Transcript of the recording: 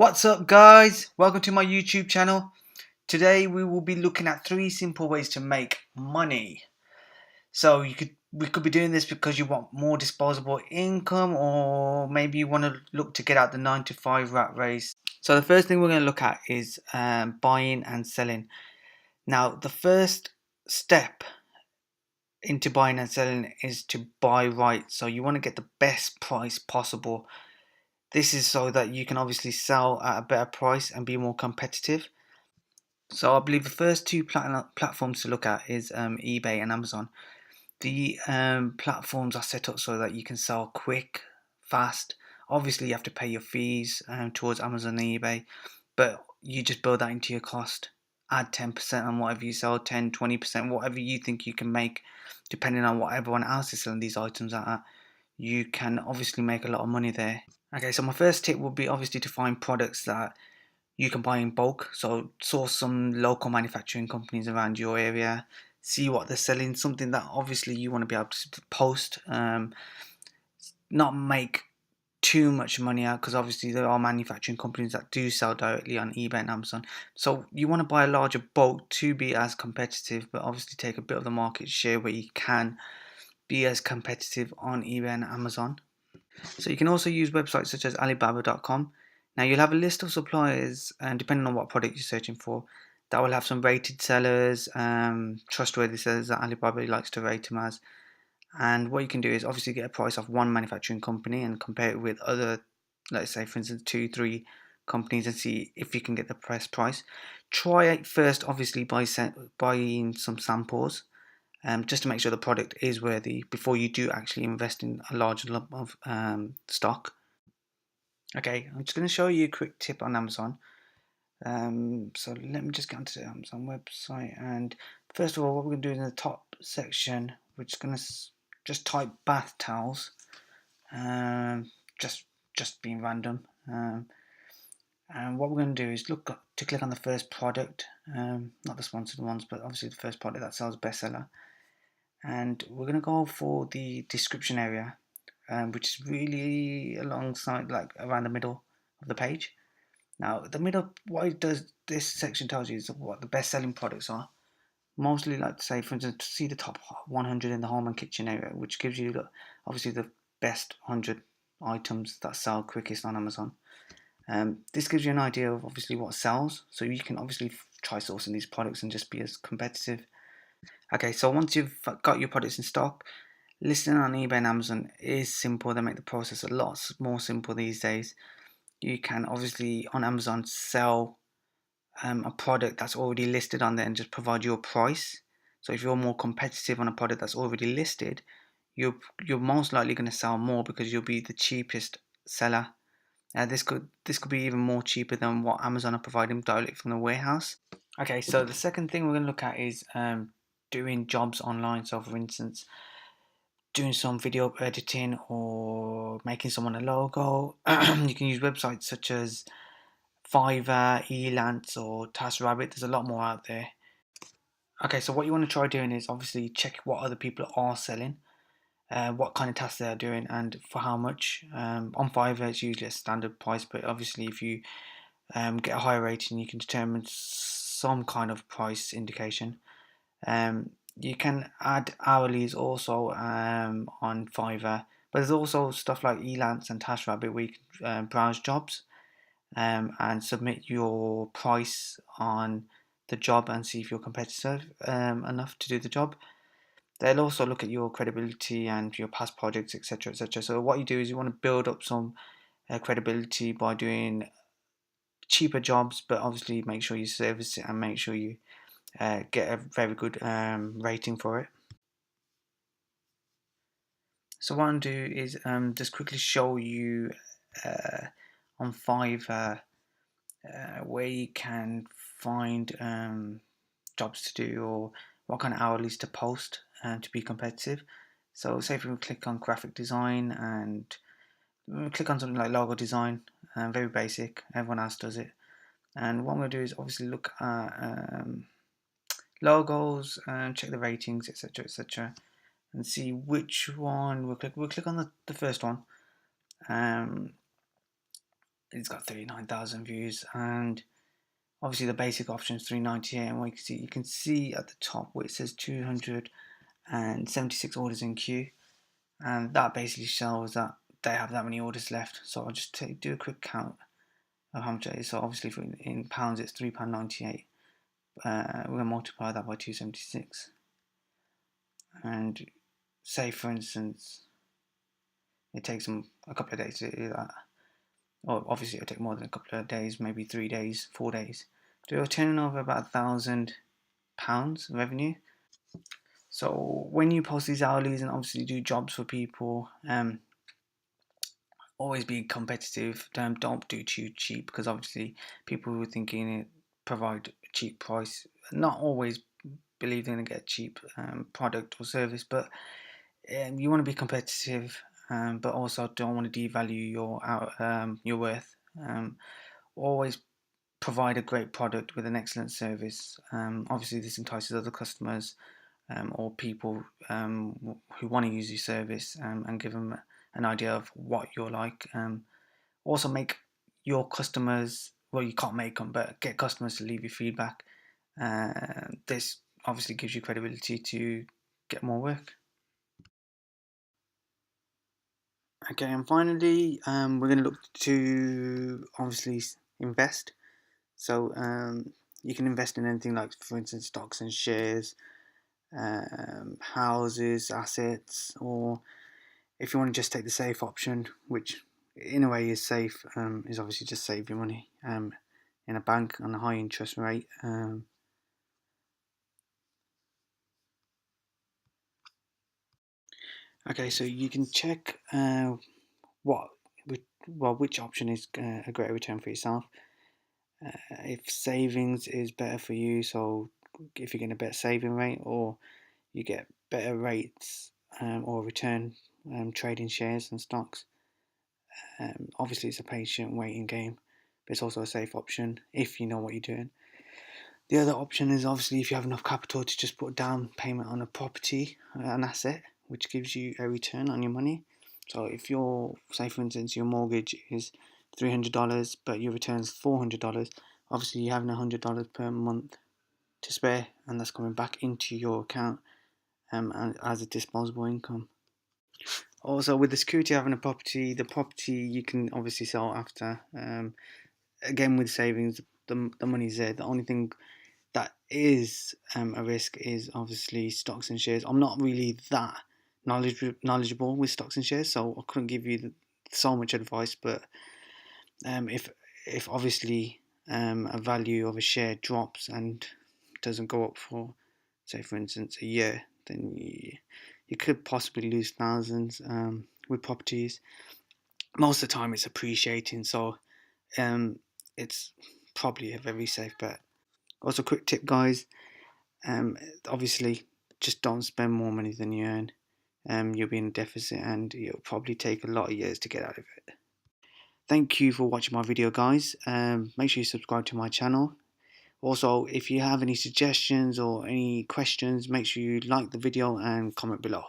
What's up guys? Welcome to my YouTube channel. Today we will be looking at 3 simple ways to make money. So we could be doing this because you want more disposable income, or maybe you want to look to get out the 9 to 5 rat race. So the first thing we're going to look at is buying and selling. Now the first step into buying and selling is to buy right. So you want to get the best price possible. This is so that you can obviously sell at a better price and be more competitive. So I believe the first two platforms to look at is eBay and Amazon. The platforms are set up so that you can sell quick, fast. Obviously, you have to pay your fees towards Amazon and eBay, but you just build that into your cost. Add 10% on whatever you sell, 10, 20%, whatever you think you can make, depending on what everyone else is selling these items at. You can obviously make a lot of money there. Okay, so my first tip would be obviously to find products that you can buy in bulk. So source some local manufacturing companies around your area, see what they're selling, something that obviously you want to be able to post, not make too much money out, because obviously there are manufacturing companies that do sell directly on eBay and Amazon. So you want to buy a larger bulk to be as competitive, but obviously take a bit of the market share where you can be as competitive on eBay and Amazon. So you can also use websites such as Alibaba.com. Now you'll have a list of suppliers, and depending on what product you're searching for, that will have some rated sellers, trustworthy sellers that Alibaba likes to rate them as. And what you can do is obviously get a price off one manufacturing company and compare it with other, let's say for instance 2-3 companies, and see if you can get the best price. Try it first obviously by buying some samples, just to make sure the product is worthy before you do actually invest in a large lump of stock. Okay, I'm just going to show you a quick tip on Amazon. So let me just get onto the Amazon website, and first of all what we're going to do is in the top section we're just going to just type bath towels, um, just being random, and what we're going to do is look to click on the first product, not the sponsored ones, but obviously the first product that sells bestseller. And we're going to go for the description area, which is really alongside, like around the middle of the page. Now the middle, what it does, this section tells you is what the best selling products are. Mostly, like say for instance, see the top 100 in the home and kitchen area, which gives you obviously the best 100 items that sell quickest on Amazon. This gives you an idea of obviously what sells, so you can obviously try sourcing these products and just be as competitive. Okay, so once you've got your products in stock, listing on eBay and Amazon is simple. They make the process a lot more simple these days. You can obviously on Amazon sell a product that's already listed on there and just provide your price. So if you're more competitive on a product that's already listed, you're most likely going to sell more because you'll be the cheapest seller. This could be even more cheaper than what Amazon are providing directly from the warehouse. Okay, so the second thing we're going to look at is doing jobs online. So for instance, doing some video editing or making someone a logo. You can use websites such as Fiverr, Elance, or TaskRabbit. There's a lot more out there. Okay, so what you want to try doing is obviously check what other people are selling, what kind of tasks they are doing, and for how much. On Fiverr, it's usually a standard price, but obviously, if you get a higher rating, you can determine some kind of price indication. You can add hourlies also on Fiverr, but there's also stuff like Elance and TaskRabbit where you can browse jobs and submit your price on the job and see if you're competitive enough to do the job. They'll also look at your credibility and your past projects, etc., etc. So what you do is you want to build up some credibility by doing cheaper jobs, but obviously make sure you service it and make sure you get a very good rating for it. So what I'll do is just quickly show you uh, on Fiverr where you can find jobs to do, or what kind of hourlies to post to be competitive. So say if we click on graphic design and click on something like logo design, very basic, everyone else does it. And what I'm going to do is obviously look at logos and check the ratings, etc., etc., and see which one we'll click. We'll click on the first one. Um, it's got 39,000 views, and obviously the basic option is 398, and what you can see at the top where it says 276 orders in queue, and that basically shows that they have that many orders left. So I'll just do a quick count of how much it is. So obviously in pounds it's £3.98. We're going to multiply that by 276, and say for instance it takes them a couple of days to do that. Or obviously it'll take more than a couple of days, maybe 3 days, 4 days. They're turning over about £1,000 revenue. So when you post these hourlies and obviously do jobs for people, always be competitive. Don't do too cheap, because obviously people who are thinking it provide a cheap price not always believe they're going to get a cheap product or service. But you want to be competitive, but also don't want to devalue your worth. Always provide a great product with an excellent service. Obviously this entices other customers or people who want to use your service, and give them an idea of what you're like. Also make your customers, well, you can't make them, but get customers to leave you feedback. This obviously gives you credibility to get more work. Okay, and finally, we're going to look to obviously invest. So you can invest in anything like, for instance, stocks and shares, houses, assets, or if you want to just take the safe option, which in a way is safe, is obviously just save your money in a bank on a high interest rate. Okay, so you can check which option is a greater return for yourself. If savings is better for you, so if you're getting a better saving rate, or you get better rates or return trading shares and stocks. Obviously it's a patient waiting game, but it's also a safe option if you know what you're doing. The other option is obviously if you have enough capital to just put down payment on a property, an asset, which gives you a return on your money. So if your, say for instance, your mortgage is $300 but your return is $400, obviously you're having $100 per month to spare, and that's coming back into your account as a disposable income. Also, with the security of having a property, the property you can obviously sell after. Again, with savings, the money's there. The only thing that is a risk is obviously stocks and shares. I'm not really that knowledgeable with stocks and shares, so I couldn't give you so much advice. But if obviously a value of a share drops and doesn't go up for, say for instance, a year, then you could possibly lose thousands with properties. Most of the time it's appreciating, so it's probably a very safe bet. Also, quick tip, guys, obviously just don't spend more money than you earn. You'll be in a deficit and it'll probably take a lot of years to get out of it. Thank you for watching my video, guys. Make sure you subscribe to my channel. Also, if you have any suggestions or any questions, make sure you like the video and comment below.